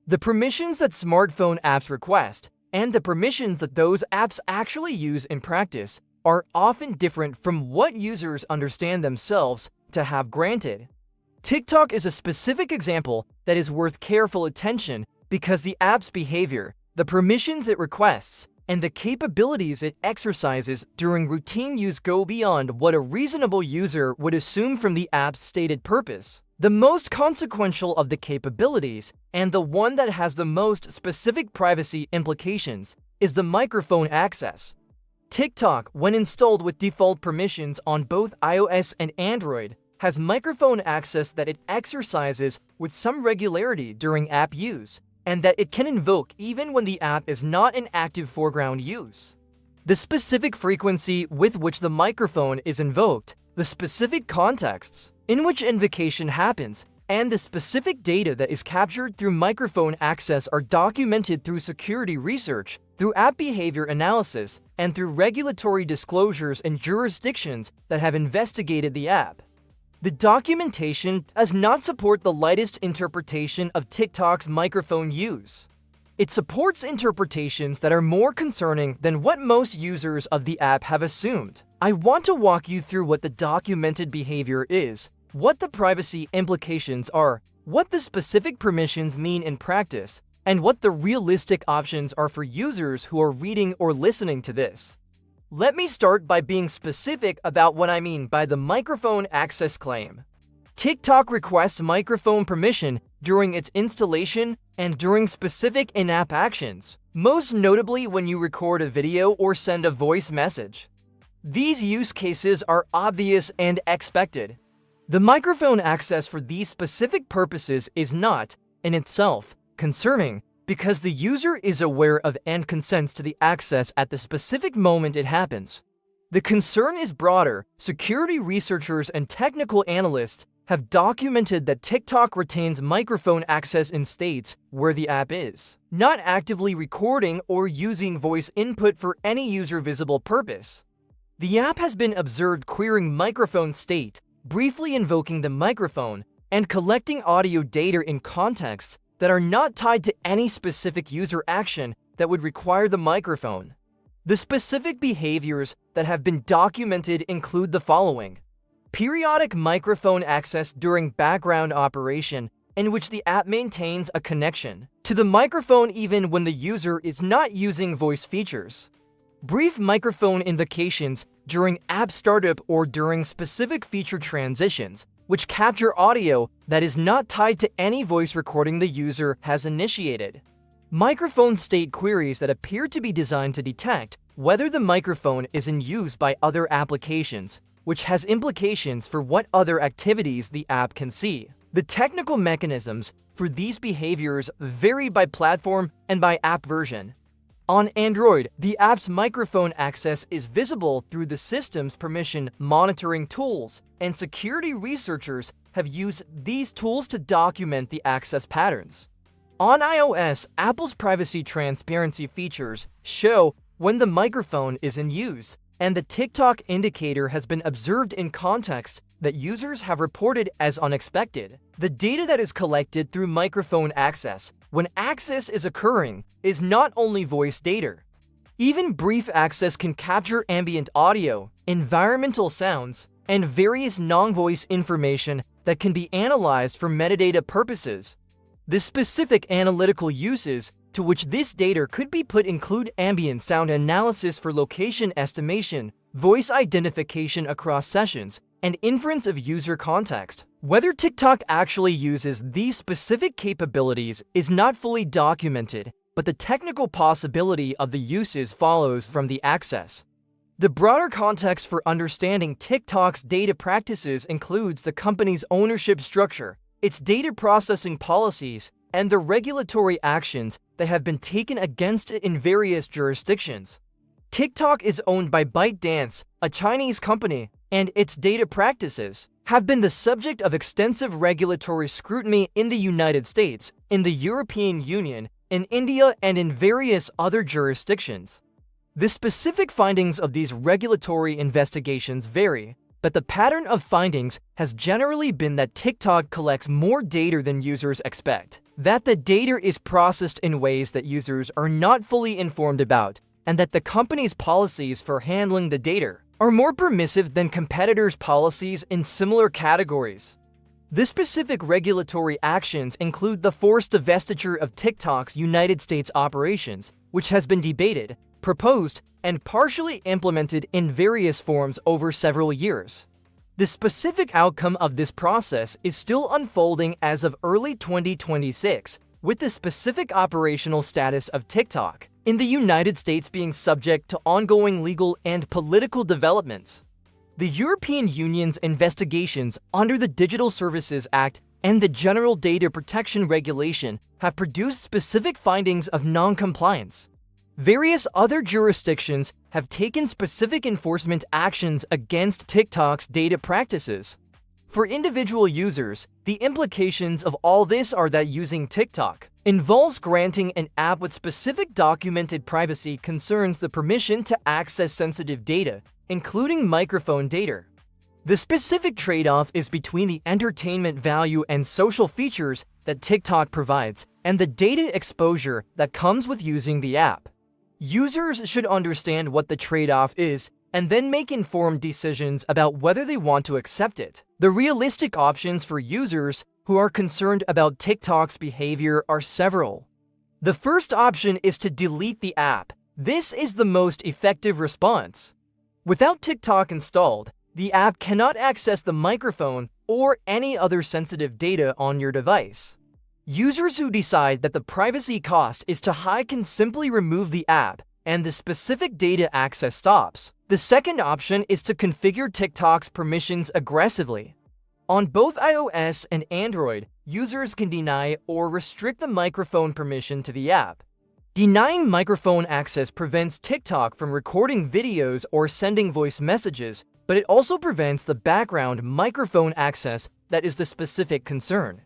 The permissions that smartphone apps request and the permissions that those apps actually use in practice are often different from what users understand themselves to have granted. TikTok is a specific example that is worth careful attention because the app's behavior, the permissions it requests, and the capabilities it exercises during routine use go beyond what a reasonable user would assume from the app's stated purpose. The most consequential of the capabilities, and the one that has the most specific privacy implications, is the microphone access. TikTok, when installed with default permissions on both iOS and Android, has microphone access that it exercises with some regularity during app use, and that it can invoke even when the app is not in active foreground use. The specific frequency with which the microphone is invoked, the specific contexts in which invocation happens, and the specific data that is captured through microphone access are documented through security research, through app behavior analysis, and through regulatory disclosures in jurisdictions that have investigated the app. The documentation does not support the lightest interpretation of TikTok's microphone use. It supports interpretations that are more concerning than what most users of the app have assumed. I want to walk you through what the documented behavior is, what the privacy implications are, what the specific permissions mean in practice, and what the realistic options are for users who are reading or listening to this. Let me start by being specific about what I mean by the microphone access claim. TikTok requests microphone permission during its installation and during specific in-app actions, most notably when you record a video or send a voice message. These use cases are obvious and expected. The microphone access for these specific purposes is not, in itself, concerning, because the user is aware of and consents to the access at the specific moment it happens. The concern is broader. Security researchers and technical analysts have documented that TikTok retains microphone access in states where the app is not actively recording or using voice input for any user-visible purpose. The app has been observed querying microphone state, briefly invoking the microphone, and collecting audio data in contexts that are not tied to any specific user action that would require the microphone. The specific behaviors that have been documented include the following: periodic microphone access during background operation, in which the app maintains a connection to the microphone even when the user is not using voice features. Brief microphone invocations during app startup or during specific feature transitions, which capture audio that is not tied to any voice recording the user has initiated. Microphone state queries that appear to be designed to detect whether the microphone is in use by other applications, which has implications for what other activities the app can see. The technical mechanisms for these behaviors vary by platform and by app version. On Android, the app's microphone access is visible through the system's permission monitoring tools, and security researchers have used these tools to document the access patterns. On iOS, Apple's privacy transparency features show when the microphone is in use, and the TikTok indicator has been observed in contexts that users have reported as unexpected. The data that is collected through microphone access when access is occurring is not only voice data. Even brief access can capture ambient audio, environmental sounds, and various non-voice information that can be analyzed for metadata purposes. The specific analytical uses to which this data could be put include ambient sound analysis for location estimation, voice identification across sessions, and inference of user context. Whether TikTok actually uses these specific capabilities is not fully documented, but the technical possibility of the uses follows from the access. The broader context for understanding TikTok's data practices includes the company's ownership structure, its data processing policies, and the regulatory actions that have been taken against it in various jurisdictions. TikTok is owned by ByteDance, a Chinese company, and its data practices have been the subject of extensive regulatory scrutiny in the United States, in the European Union, in India, and in various other jurisdictions. The specific findings of these regulatory investigations vary, but the pattern of findings has generally been that TikTok collects more data than users expect. that the data is processed in ways that users are not fully informed about, and that the company's policies for handling the data are more permissive than competitors' policies in similar categories. The specific regulatory actions include the forced divestiture of TikTok's United States operations, which has been debated, proposed, and partially implemented in various forms over several years. The specific outcome of this process is still unfolding as of early 2026, with the specific operational status of TikTok in the United States being subject to ongoing legal and political developments. The European Union's investigations under the Digital Services Act and the General Data Protection Regulation have produced specific findings of non-compliance. Various other jurisdictions have taken specific enforcement actions against TikTok's data practices. For individual users, the implications of all this are that using TikTok involves granting an app with specific documented privacy concerns the permission to access sensitive data, including microphone data. The specific trade-off is between the entertainment value and social features that TikTok provides and the data exposure that comes with using the app. Users should understand what the trade-off is and then make informed decisions about whether they want to accept it. The realistic options for users who are concerned about TikTok's behavior are several. The first option is to delete the app. This is the most effective response. Without TikTok installed, the app cannot access the microphone or any other sensitive data on your device. Users who decide that the privacy cost is too high can simply remove the app, and the specific data access stops. The second option is to configure TikTok's permissions aggressively. On both iOS and Android, users can deny or restrict the microphone permission to the app. Denying microphone access prevents TikTok from recording videos or sending voice messages, but it also prevents the background microphone access that is the specific concern.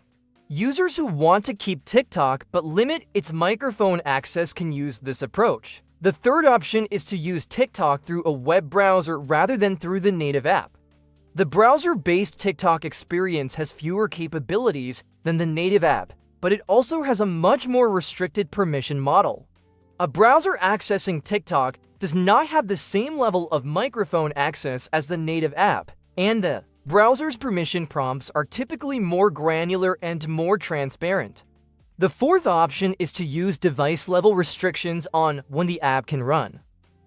Users who want to keep TikTok but limit its microphone access can use this approach. The third option is to use TikTok through a web browser rather than through the native app. The browser-based TikTok experience has fewer capabilities than the native app, but it also has a much more restricted permission model. A browser accessing TikTok does not have the same level of microphone access as the native app, and the browser's permission prompts are typically more granular and more transparent. The fourth option is to use device-level restrictions on when the app can run.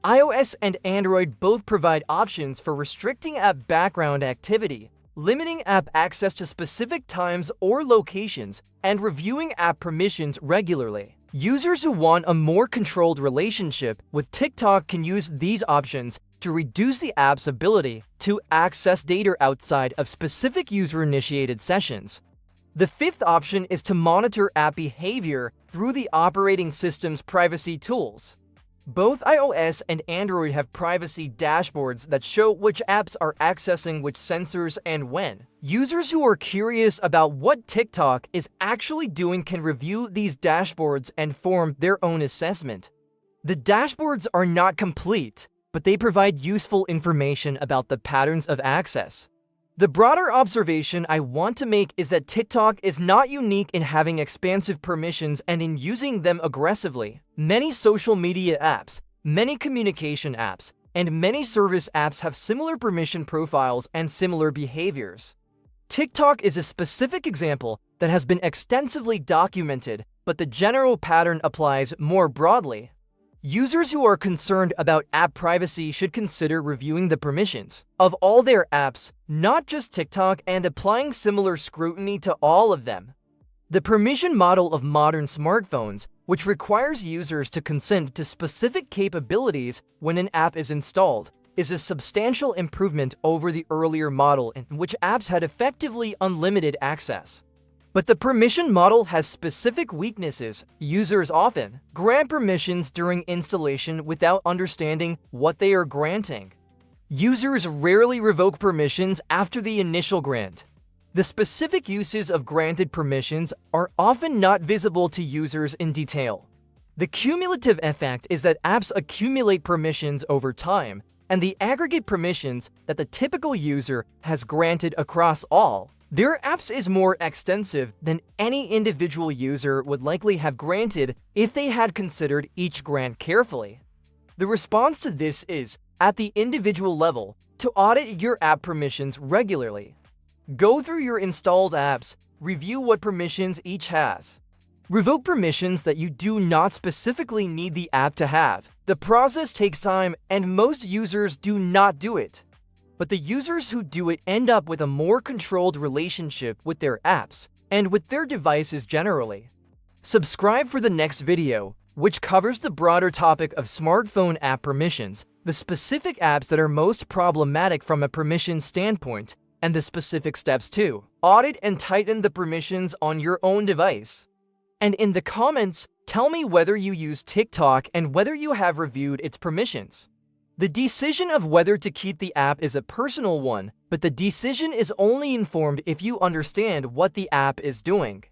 iOS and Android both provide options for restricting app background activity, limiting app access to specific times or locations, and reviewing app permissions regularly. Users who want a more controlled relationship with TikTok can use these options to reduce the app's ability to access data outside of specific user-initiated sessions. The fifth option is to monitor app behavior through the operating system's privacy tools. Both iOS and Android have privacy dashboards that show which apps are accessing which sensors and when. Users who are curious about what TikTok is actually doing can review these dashboards and form their own assessment. The dashboards are not complete, but they provide useful information about the patterns of access. The broader observation I want to make is that TikTok is not unique in having expansive permissions and in using them aggressively. Many social media apps, many communication apps, and many service apps have similar permission profiles and similar behaviors. TikTok is a specific example that has been extensively documented, but the general pattern applies more broadly. Users who are concerned about app privacy should consider reviewing the permissions of all their apps, not just TikTok, and applying similar scrutiny to all of them. The permission model of modern smartphones, which requires users to consent to specific capabilities when an app is installed, is a substantial improvement over the earlier model in which apps had effectively unlimited access. But the permission model has specific weaknesses. Users often grant permissions during installation without understanding what they are granting. Users rarely revoke permissions after the initial grant. The specific uses of granted permissions are often not visible to users in detail. The cumulative effect is that apps accumulate permissions over time, and the aggregate permissions that the typical user has granted across all Their apps is more extensive than any individual user would likely have granted if they had considered each grant carefully. The response to this is, at the individual level, to audit your app permissions regularly. Go through your installed apps, review what permissions each has. Revoke permissions that you do not specifically need the app to have. The process takes time and most users do not do it. But the users who do it end up with a more controlled relationship with their apps and with their devices generally. Subscribe for the next video, which covers the broader topic of smartphone app permissions, the specific apps that are most problematic from a permission standpoint, and the specific steps to audit and tighten the permissions on your own device. And in the comments, tell me whether you use TikTok and whether you have reviewed its permissions. The decision of whether to keep the app is a personal one, but the decision is only informed if you understand what the app is doing.